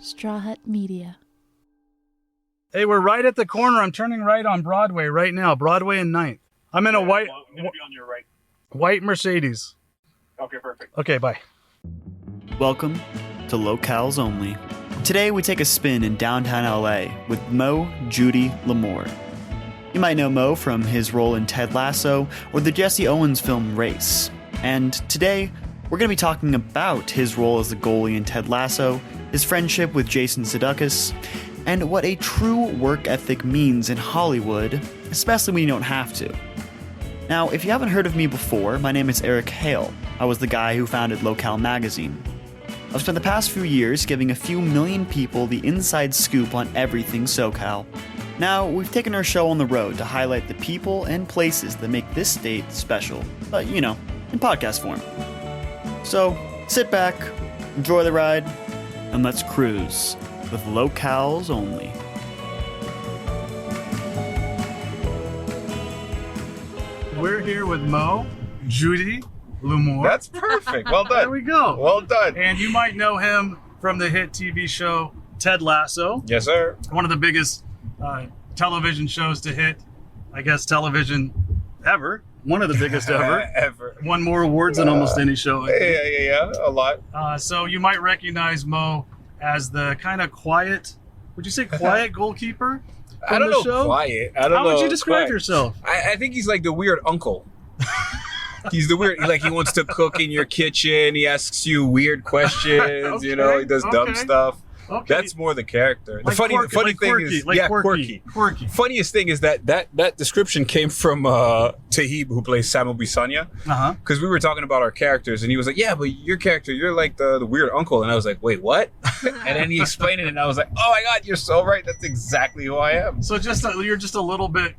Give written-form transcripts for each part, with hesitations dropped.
Straw Hut Media. Hey, we're right at the corner. I'm turning right on Broadway right now. Broadway and 9th. I'm in a white I'm gonna be on your right. white Mercedes. Okay, perfect. Okay, bye. Welcome to Goooooalllll. Today we take a spin in downtown LA with Moe Jeudy-Lamour. You might know Moe from his role in Ted Lasso or the Jesse Owens film Race. And today we're going to be talking about his role as the goalie in Ted Lasso, his friendship with Jason Sudeikis, and what a true work ethic means in Hollywood, especially when you don't have to. Now, if you haven't heard of me before, my name is Eric Hale. I was the guy who founded Locale magazine. I've spent the past few years giving a few million people the inside scoop on everything SoCal. Now, we've taken our show on the road to highlight the people and places that make this state special, but, in podcast form. So, sit back, enjoy the ride, and let's cruise with Goooooalllll. We're here with Moe Jeudy-Lamour. That's perfect. Well done. There we go. Well done. And you might know him from the hit TV show Ted Lasso. Yes, sir. One of the biggest television shows to hit, I guess, television ever. One of the biggest ever. Ever. Won more awards than almost any show. I think. Yeah. A lot. So you might recognize Moe as the kind of quiet, would you say quiet goalkeeper? I don't know. Show? Quiet. I don't know. How would you describe quiet. yourself? I think he's like the weird uncle. He's the weird, like he wants to cook in your kitchen. He asks you weird questions. Okay, he does dumb stuff. Okay. That's more the character. The Like funny quirky, thing quirky, is, like yeah, quirky. Funniest thing is that description came from Tahib, who plays Samuel Bisanya. Uh-huh. Because we were talking about our characters, and he was like, "Yeah, but your character, you're like the weird uncle." And I was like, "Wait, what?" And then he explained it, and I was like, "Oh my God, you're so right. That's exactly who I am." So you're just a little bit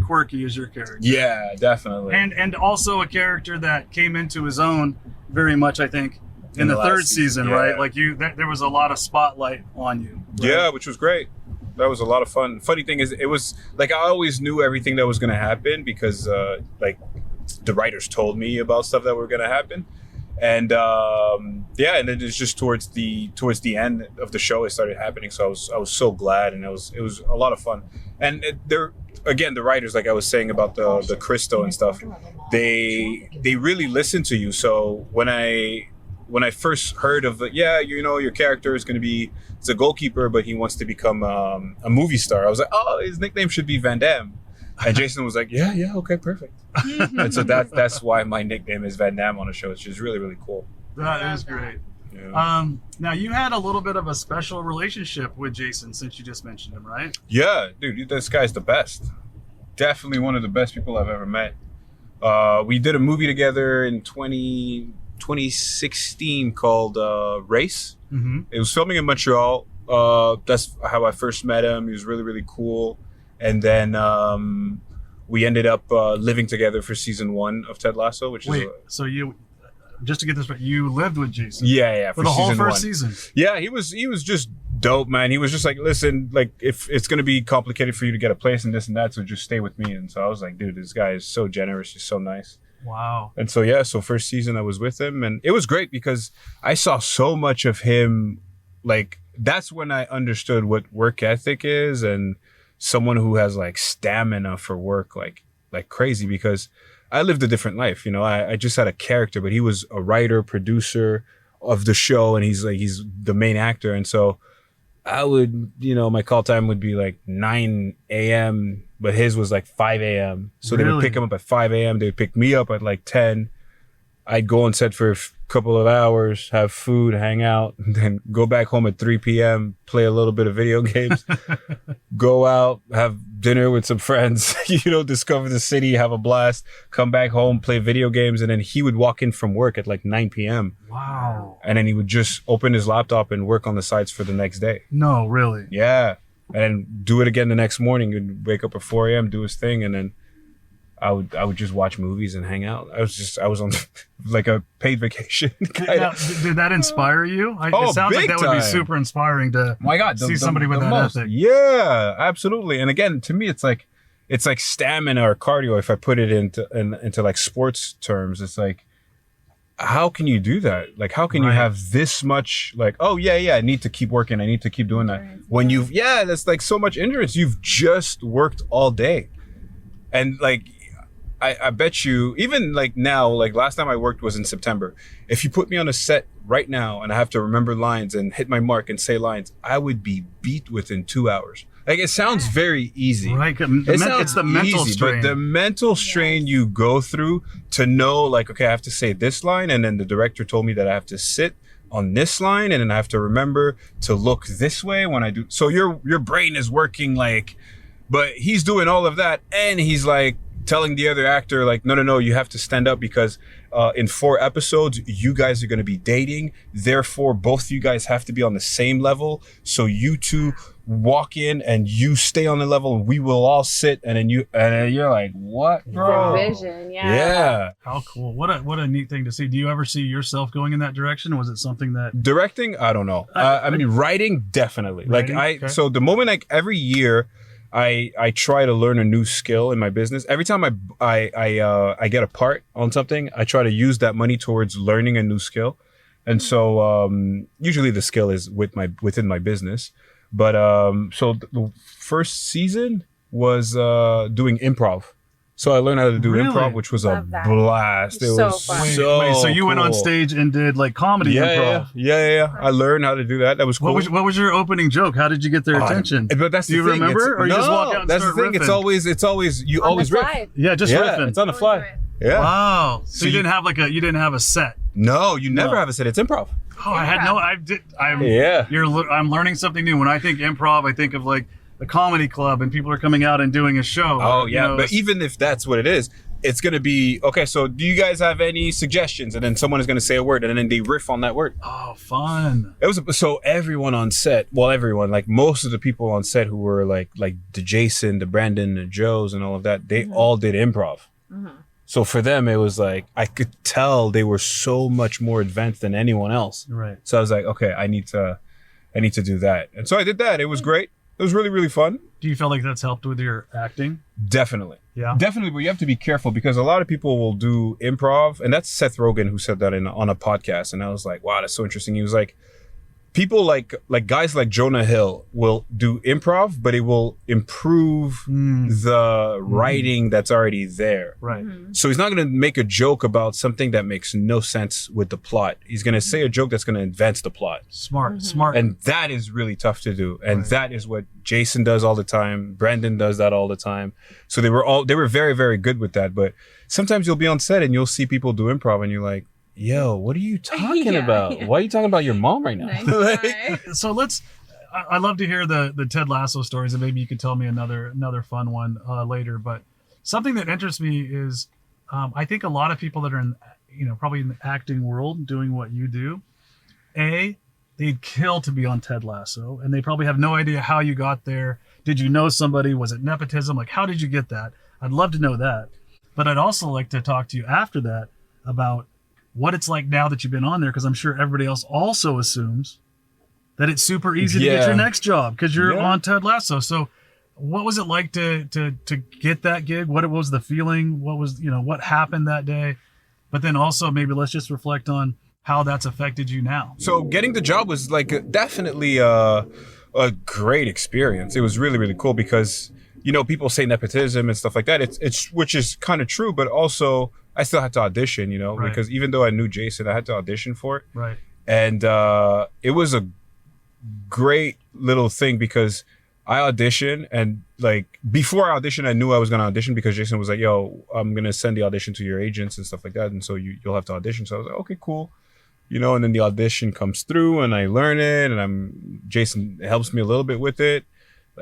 quirky as your character. Yeah, definitely. And also a character that came into his own very much, I think, in the third season, yeah. right? Like there was a lot of spotlight on you. Right? Yeah, which was great. That was a lot of fun. Funny thing is, it was like I always knew everything that was going to happen because like the writers told me about stuff that were going to happen, and and then it's just towards the end of the show it started happening. So I was so glad, and it was a lot of fun. And the writers, like I was saying about the Cristo and stuff, they really listen to you. So when I first heard of your character is going to be, it's a goalkeeper, but he wants to become a movie star. I was like, oh, his nickname should be Van Damme. And Jason was like, yeah, okay, perfect. And so that's why my nickname is Van Damme on the show, which is really, really cool. That is great. Yeah. Now you had a little bit of a special relationship with Jason since you just mentioned him, right? Yeah, dude, this guy's the best. Definitely one of the best people I've ever met. We did a movie together in 2016 called Race. Mm-hmm. It was filming in Montreal. That's how I first met him. He was really, really cool. And then we ended up living together for season 1 of Ted Lasso, which is... So you, just to get this right, you lived with Jason? Yeah, for the whole season first 1. season? Yeah, he was just dope, man. He was just like, listen, like if it's going to be complicated for you to get a place and this and that, so just stay with me. And so I was like, dude, this guy is so generous. He's so nice. Wow. And so, so first season I was with him, and it was great because I saw so much of him. Like, that's when I understood what work ethic is and someone who has like stamina for work, like crazy, because I lived a different life. I just had a character, but he was a writer, producer of the show, and he's the main actor. And so I would, my call time would be like 9 a.m., but his was like 5 a.m. So They would pick him up at 5 a.m. They would pick me up at like 10. I'd go on set for a couple of hours, have food, hang out, and then go back home at 3 p.m., play a little bit of video games, go out, have dinner with some friends, discover the city, have a blast, come back home, play video games, and then he would walk in from work at like 9 p.m. Wow. And then he would just open his laptop and work on the sites for the next day. No, really? Yeah. And then do it again the next morning. He'd wake up at 4 a.m., do his thing, and then I would just watch movies and hang out. I was on like a paid vacation. Now, did that inspire you? It sounds like that would be super inspiring to see somebody with that ethic. Yeah, absolutely. And again, to me, it's like stamina or cardio. If I put it into like sports terms, it's like how can you do that? Like, how can you Right. have this much, like, oh yeah, I need to keep working, I need to keep doing that. Endurance, When yeah. that's like so much endurance. You've just worked all day. And like, I bet you, even like now, like last time I worked was in September. If you put me on a set right now and I have to remember lines and hit my mark and say lines, I would be beat within 2 hours. Like, it sounds very easy. Right. It's the mental strain. But the mental strain you go through to know, like, okay, I have to say this line, and then the director told me that I have to sit on this line, and then I have to remember to look this way when I do. So your brain is working like, but he's doing all of that, and he's like telling the other actor, like, no, you have to stand up because in 4 episodes, you guys are going to be dating. Therefore, both of you guys have to be on the same level. So you two walk in and you stay on the level, and we will all sit. And then you're like, what, bro? Vision, yeah. Yeah. How cool. What a neat thing to see. Do you ever see yourself going in that direction? Or was it something that... Directing, I don't know. I mean, writing, definitely. Writing? Like Okay. so the moment, like every year, I try to learn a new skill in my business. Every time I get a part on something, I try to use that money towards learning a new skill. And so usually the skill is within my business. But so the first season was doing improv. So I learned how to do Really? improv, which was Love a that. blast. It So was fun. Wait, so you went on cool. stage and did like comedy improv. Yeah. I learned how to do that. That was cool. What was your opening joke? How did you get their attention? But that's Do you the thing. remember? It's- Or you no, just walk out and that's start the thing. riffing? It's always you On always the riff. fly. Yeah, just Yeah, riffing. it's on the Always fly. riff. Yeah. Wow. So So you you- didn't have a set. No, you never No. have a set. It's improv. Oh, I had no. I did. Yeah. I'm learning something new. When I think improv, I think of like a comedy club and people are coming out and doing a show. Oh You yeah. know, But even if that's what it is, it's gonna be okay. So do you guys have any suggestions? And then someone is gonna say a word, and then they riff on that word. oh, fun. It was so everyone on set. Well, everyone, like most of the people on set who were like the Jason, the Brandon, the Joes, and all of that, they all did improv. So for them, it was like I could tell they were so much more advanced than anyone else. Right. So I was like, okay, I need to do that. And so I did that. It was great. It was really, really fun. Do you feel like that's helped with your acting? Definitely. Yeah. Definitely, but you have to be careful because a lot of people will do improv, and that's Seth Rogen who said that on a podcast, and I was like, wow, that's so interesting. He was like, people like guys like Jonah Hill will do improv, but it will improve the writing that's already there. Right. So he's not going to make a joke about something that makes no sense with the plot. He's going to say a joke that's going to advance the plot. Smart. And that is really tough to do. And Right. that is what Jason does all the time. Brandon does that all the time. So they were very, very good with that. But sometimes you'll be on set and you'll see people do improv and you're like, yo, what are you talking Yeah, about? yeah. Why are you talking about your mom right now? Nice Like- try. So I'd love to hear the Ted Lasso stories, and maybe you could tell me another fun one later. But something that interests me is I think a lot of people that are in, probably in the acting world doing what you do, they'd kill to be on Ted Lasso, and they probably have no idea how you got there. Did you know somebody? Was it nepotism? Like, how did you get that? I'd love to know that. But I'd also like to talk to you after that about what it's like now that you've been on there, because I'm sure everybody else also assumes that it's super easy to get Yeah. your next job because you're Yeah. on Ted Lasso. So what was it like to get that gig? What was the feeling? What was, what happened that day? But then also maybe let's just reflect on how that's affected you now. So getting the job was like definitely a great experience. It was really, really cool because, people say nepotism and stuff like that. It's which is kind of true, but also I still had to audition, Right. because even though I knew Jason, I had to audition for it. Right. And it was a great little thing because I auditioned, and like before I auditioned, I knew I was going to audition because Jason was like, yo, I'm going to send the audition to your agents and stuff like that. And so you'll have to audition. So I was like, okay, cool. And then the audition comes through and I learn it, and Jason helps me a little bit with it,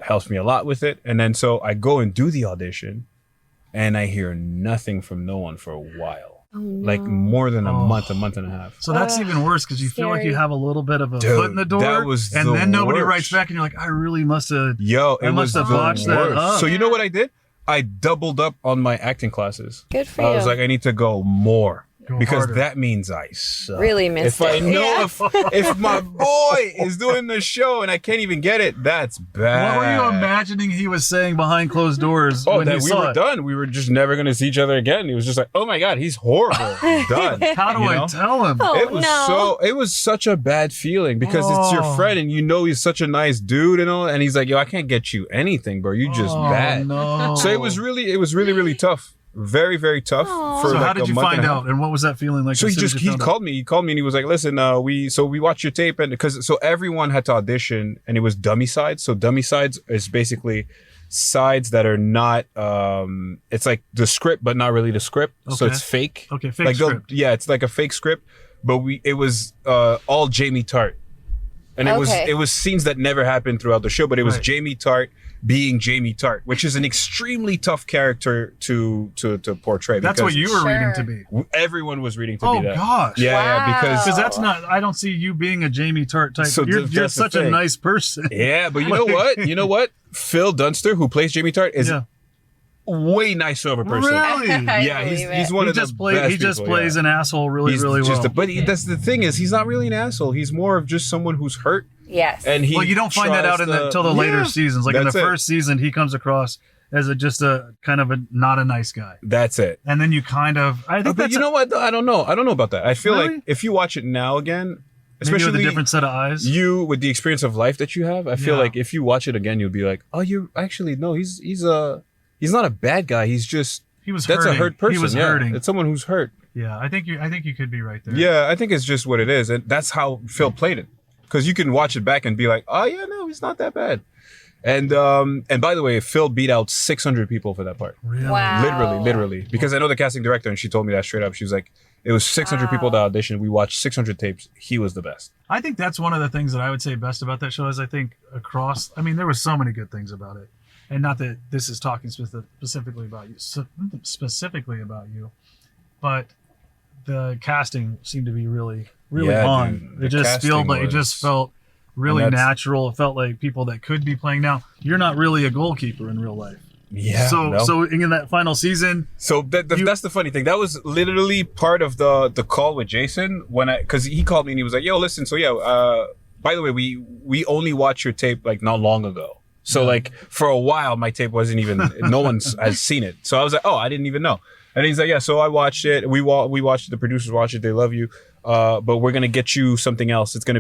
helps me a lot with it. And then so I go and do the audition and I hear nothing from no one for a while, like more than a month and a half. So that's even worse because you feel like you Scary. have a little bit of a Dude, foot in the door, that was and the then nobody worst. writes back, and you're like, I really must have. Yo, I it must was have the botched that worst. up. So you know what I did? I doubled up on my acting classes. Good for I you. was like, I need to go more. Go because harder. that means I suck. Really missed If I it. know if my boy is doing the show and I can't even get it, that's bad. What were you imagining he was saying behind closed doors Oh, when that you we saw were it? done. We were just never going to see each other again. He was just like, oh my God, he's horrible. Done. How do You I know? tell him? Oh, It was such a bad feeling because it's your Oh. friend and you know he's such a nice dude and all, and he's like, yo, I can't get you anything, bro. You just Oh, bad. No. So it was really tough. Very, very tough. Aw. For So like how did a you month find and a half. out, and what was that feeling like? So as soon as you he found out? called me. He called me and he was like, "Listen, we watched your tape and so everyone had to audition and it was dummy sides. So dummy sides is basically sides that are not it's like the script but not really the script. So Okay. it's fake. Okay, fake like script. Yeah, it's like a fake script, but it was all Jamie Tart. And Okay. it was scenes that never happened throughout the show, but it was Right. Jamie Tart being Jamie Tart, which is an extremely tough character to portray. That's what you were Sure. reading to be. Everyone was reading to Oh be that. gosh. Yeah, Wow. Because that's not. I don't see you being a Jamie Tart type. So you're that's the such a thing. nice person. Yeah, but you know what? You know what? Phil Dunster, who plays Jamie Tart, is Yeah. way nicer of a person. Really? Yeah, he's one He of the just best plays people, an asshole really He's really just well. that's the thing is he's not really an asshole. He's more of just someone who's hurt, Yes. and he. Well, you don't find that tries out to- until the later Yeah, seasons. Like in the that's it. first season, he comes across as just a kind of a not a nice guy, That's it. and then you kind of. I think But that's you know what? Though? I don't know. I don't know about that. I feel Really? like if you watch it now again, maybe with especially a different set of eyes. you with the experience of life that you have, I feel Yeah. like if you watch it again, you'll be like, oh, you actually no, he's not a bad guy. He's just He was that's hurting. a hurt person. He was yeah. hurting. It's someone who's hurt. Yeah, I think you could be right there. Yeah, I think it's just what it is, and that's how Phil played it. Because you can watch it back and be like, oh yeah, no, he's not that bad. And by the way, Phil beat out 600 people for that part. Really? Wow. Literally. Because I know the casting director, and she told me that straight up. She was like, it was 600 people that auditioned. We watched 600 tapes. He was the best. I think that's one of the things that I would say best about that show is I think across. I mean, there were so many good things about it, and not that this is talking specifically about you, but the casting seemed to be really Yeah, on. dude, the It just casting felt really and that's- natural. It felt like people that could be playing. Now, you're not really a goalkeeper in real life. Yeah. So in that final season, That's the funny thing. That was literally part of the call with Jason because he called me and he was like, "Yo, listen. So yeah, by the way, we only watched your tape like not long ago. So like for a while, my tape wasn't even no one has seen it. So I was like, oh, I didn't even know. And he's like, yeah. So I watched it. We watched it. The producers watched it. They love you. But we're gonna get you something else. It's not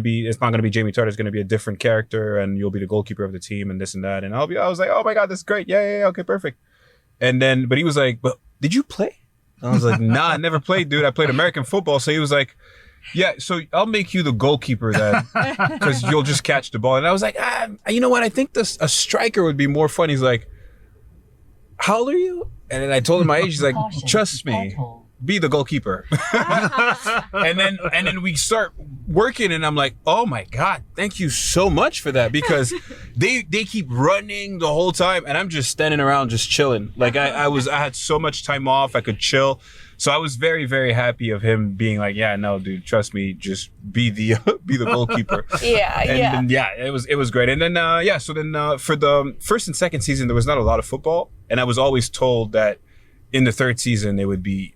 gonna be Jamie Tart. It's gonna be a different character, and you'll be the goalkeeper of the team, and this and that. And I was like, oh my god, this is great. Yeah, okay, perfect. And then, but he was like, but did you play? And I was like, nah, I never played, dude. I played American football. So he was like, yeah, so I'll make you the goalkeeper then, because you'll just catch the ball. And I was like, you know what? I think a striker would be more fun. He's like, how old are you? And then I told him my age. He's like, trust me, be the goalkeeper. and then we start working, and I'm like, oh my god, thank you so much for that, because they keep running the whole time, and I'm just standing around just chilling. Like I had so much time off, I could chill. So I was very, very happy of him being like, yeah, no, dude, trust me, just be the goalkeeper. And then, it was great. And then so then for the first and second season, there was not a lot of football, and I was always told that in the third season there would be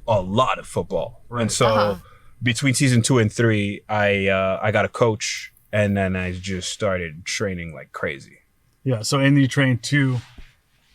a lot of football. Right. And so between season 2 and 3, I got a coach, and then I just started training like crazy. Yeah. So and you trained to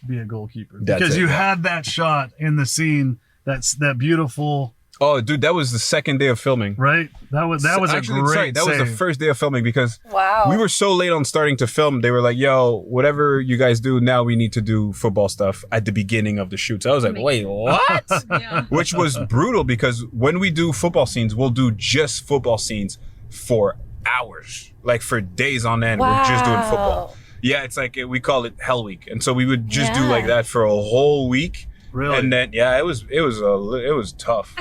be a goalkeeper That's because it, you yeah. had that shot in the scene. That's that beautiful. Oh, dude, that was the second day of filming. Right. That was Actually, a great. sorry, that was the save. first day of filming, because Wow. we were so late on starting to film. They were like, yo, whatever you guys do now, we need to do football stuff at the beginning of the shoot. So I was like, wait, what? Yeah. Which was brutal, because when we do football scenes, we'll do just football scenes for hours, like for days on end. We're just doing football. Yeah, it's like we call it Hell Week. And so we would just do like that for a whole week. Really? And then it was tough.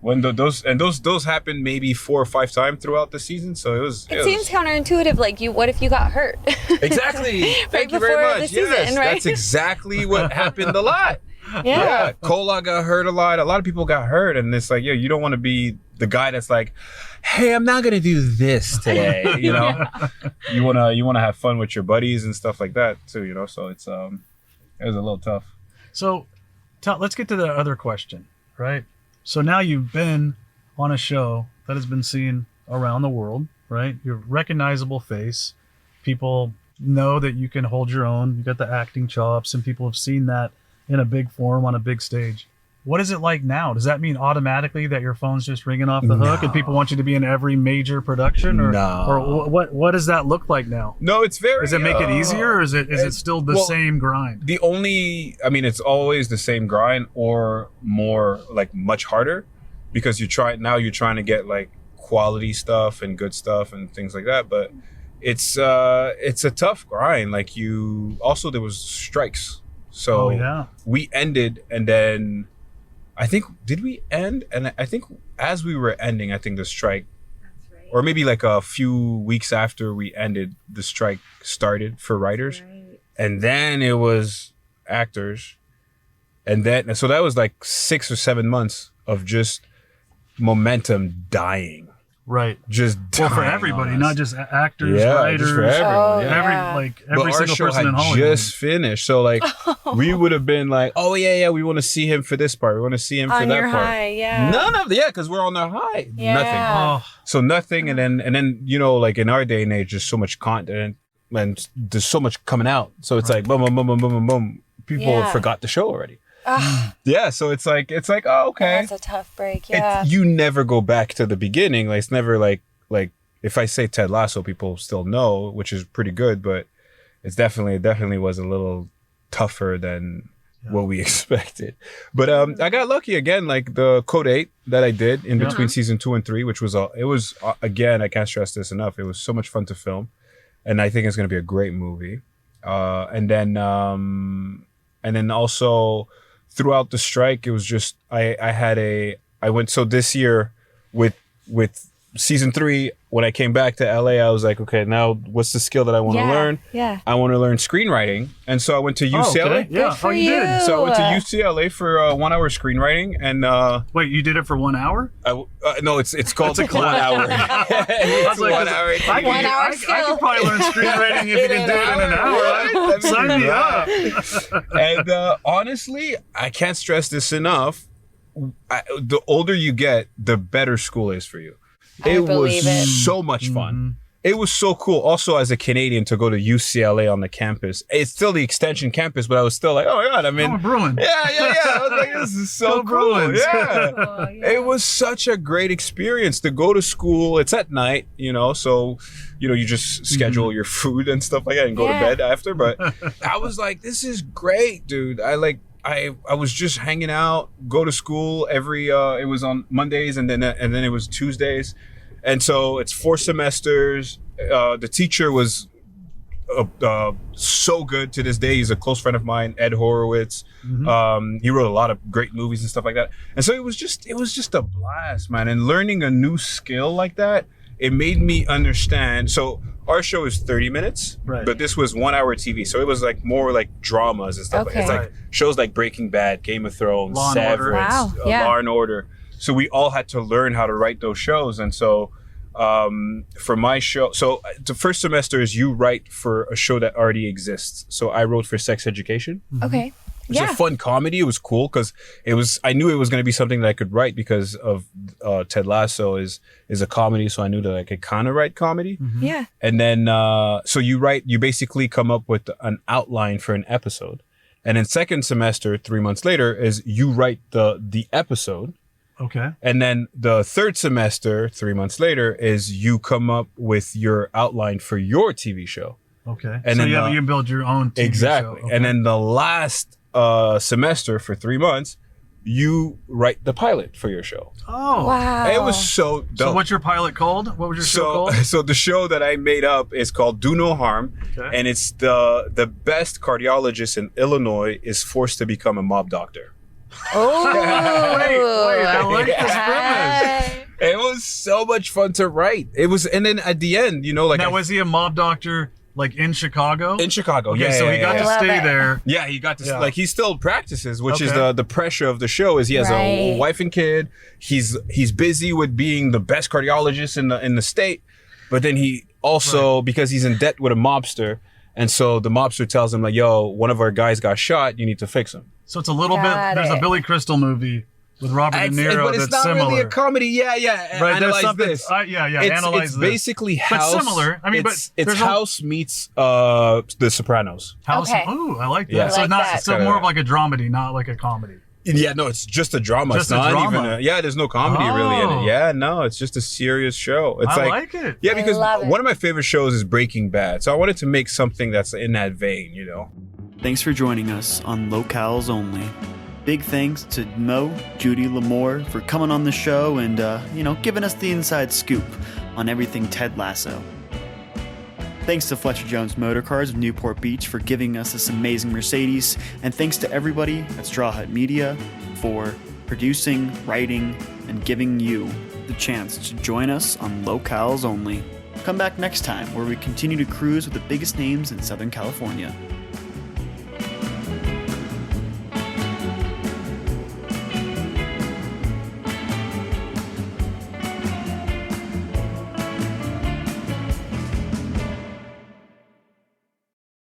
When those happened maybe 4 or 5 times throughout the season, so it Seems counterintuitive. Like what if you got hurt? exactly. Thank you before very the much. season, Yes, right? that's exactly what happened a lot. Yeah. Kola got hurt a lot. A lot of people got hurt, and it's like, yeah, you don't want to be the guy that's like, hey, I'm not gonna do this today. You know, you wanna have fun with your buddies and stuff like that too. You know, so it was a little tough. So, let's get to the other question, right? So now you've been on a show that has been seen around the world, right? You're a recognizable face. People know that you can hold your own. You got the acting chops, and people have seen that in a big form on a big stage. What is it like now? Does that mean automatically that your phone's just ringing off the hook and people want you to be in every major production? Or, or what does that look like now? No, it's very... Does it make it easier, or is it still the same grind? It's always the same grind, or more like much harder, because you're trying to get like quality stuff and good stuff and things like that. But it's a tough grind. Like there was strikes. So we ended, and then I think, did we end? And I think as we were ending, I think the strike, or maybe like a few weeks after we ended, the strike started for writers. Right. And then it was actors. And then, so that was like 6 or 7 months of just momentum dying. Right. Just dying for everybody, not just actors, writers. Just for everyone. Every single person in Hollywood. Just finished. So like we would have been like, oh yeah, we want to see him for this part. We want to see him for that part. High, None of because we're on our high. Yeah. Nothing. Oh. So nothing, and then like in our day and age, there's so much content and there's so much coming out. So it's like boom, boom, boom, boom, boom, boom, boom. People forgot the show already. Yeah, so it's like, oh, okay. That's a tough break. Yeah. You never go back to the beginning. Like it's never like if I say Ted Lasso, people still know, which is pretty good, but it's definitely was a little tougher than what we expected. But I got lucky again, like the Code 8 that I did in between season 2 and 3, which was again, I can't stress this enough. It was so much fun to film, and I think it's going to be a great movie. And then also throughout the strike, it was just I went, so this year with season 3, when I came back to LA, I was like, okay, now what's the skill that I want to learn? Yeah. I want to learn screenwriting. And so I went to UCLA. Oh, okay. Yeah. For you did. So I went to UCLA for 1 hour screenwriting. And wait, you did it for 1 hour? no, it's called 1 hour. It's like, 1 hour. I could probably learn screenwriting if you can do it in an hour. Sign me up. And honestly, I can't stress this enough. The older you get, the better school is for you. It was so much fun. Mm-hmm. It was so cool. Also, as a Canadian, to go to UCLA on the campus. It's still the extension campus, but I was still like, oh my God, I'm in. Oh, Bruin. Yeah. I was like, this is so cool. Yeah. It was such a great experience to go to school. It's at night, so, you just schedule your food and stuff like that and go to bed after. But I was like, this is great, dude. I was just hanging out, go to school every, it was on Mondays and then it was Tuesdays. And so it's 4 semesters. The teacher was so good to this day. He's a close friend of mine, Ed Horowitz. Mm-hmm. He wrote a lot of great movies and stuff like that. And so it was just a blast, man. And learning a new skill like that, it made me understand. So our show is 30 minutes, but this was 1 hour TV. So it was like more like dramas and stuff. Okay. It's like shows like Breaking Bad, Game of Thrones, Severance, Law and Order. So we all had to learn how to write those shows. And so for my show, so the first semester is you write for a show that already exists. So I wrote for Sex Education. Mm-hmm. Okay. It was a fun comedy. It was cool because I knew it was going to be something that I could write because of Ted Lasso is a comedy. So I knew that I could kind of write comedy. Mm-hmm. Yeah. And then, so you basically come up with an outline for an episode. And then second semester, 3 months later, is you write the episode. Okay. And then the third semester, 3 months later, is you come up with your outline for your TV show. Okay. And so then you build your own TV exactly. show. Okay. And then the last semester for 3 months, you write the pilot for your show. Oh. Wow. It was so dope. So what's your pilot called? What was your show called? So the show that I made up is called Do No Harm. Okay. And it's the best cardiologist in Illinois is forced to become a mob doctor. Oh, wait, I like this premise. It was so much fun to write. It was, and then at the end, now was he a mob doctor like in Chicago? In Chicago, okay, so he got to stay there. Yeah, he got to like he still practices, which is the pressure of the show. Is he has a wife and kid. He's busy with being the best cardiologist in the state, but then he also because he's in debt with a mobster, and so the mobster tells him like, "Yo, one of our guys got shot. You need to fix him." So it's a little bit. There's a Billy Crystal movie with Robert De Niro but it's that's not similar. really a comedy. Yeah. Right, there's Analyze something. this. Analyze It's this. basically But House. similar. I mean, it's there's no- House meets The Sopranos. House. Okay. Ooh, I like that. Yeah. So I like that. so more of like a dramedy, not like a comedy. Yeah, no, it's just a drama. Just it's not a drama. even. There's no comedy really in Oh. it. Yeah, no, it's just a serious show. It's I like it. Yeah, because love it. one of my favorite shows is Breaking Bad, so I wanted to make something that's in that vein. Thanks for joining us on Locales Only. Big thanks to Moe Jeudy-Lamour for coming on the show and, giving us the inside scoop on everything Ted Lasso. Thanks to Fletcher Jones Motor Cars of Newport Beach for giving us this amazing Mercedes, and thanks to everybody at Straw Hut Media for producing, writing, and giving you the chance to join us on Locales Only. Come back next time where we continue to cruise with the biggest names in Southern California.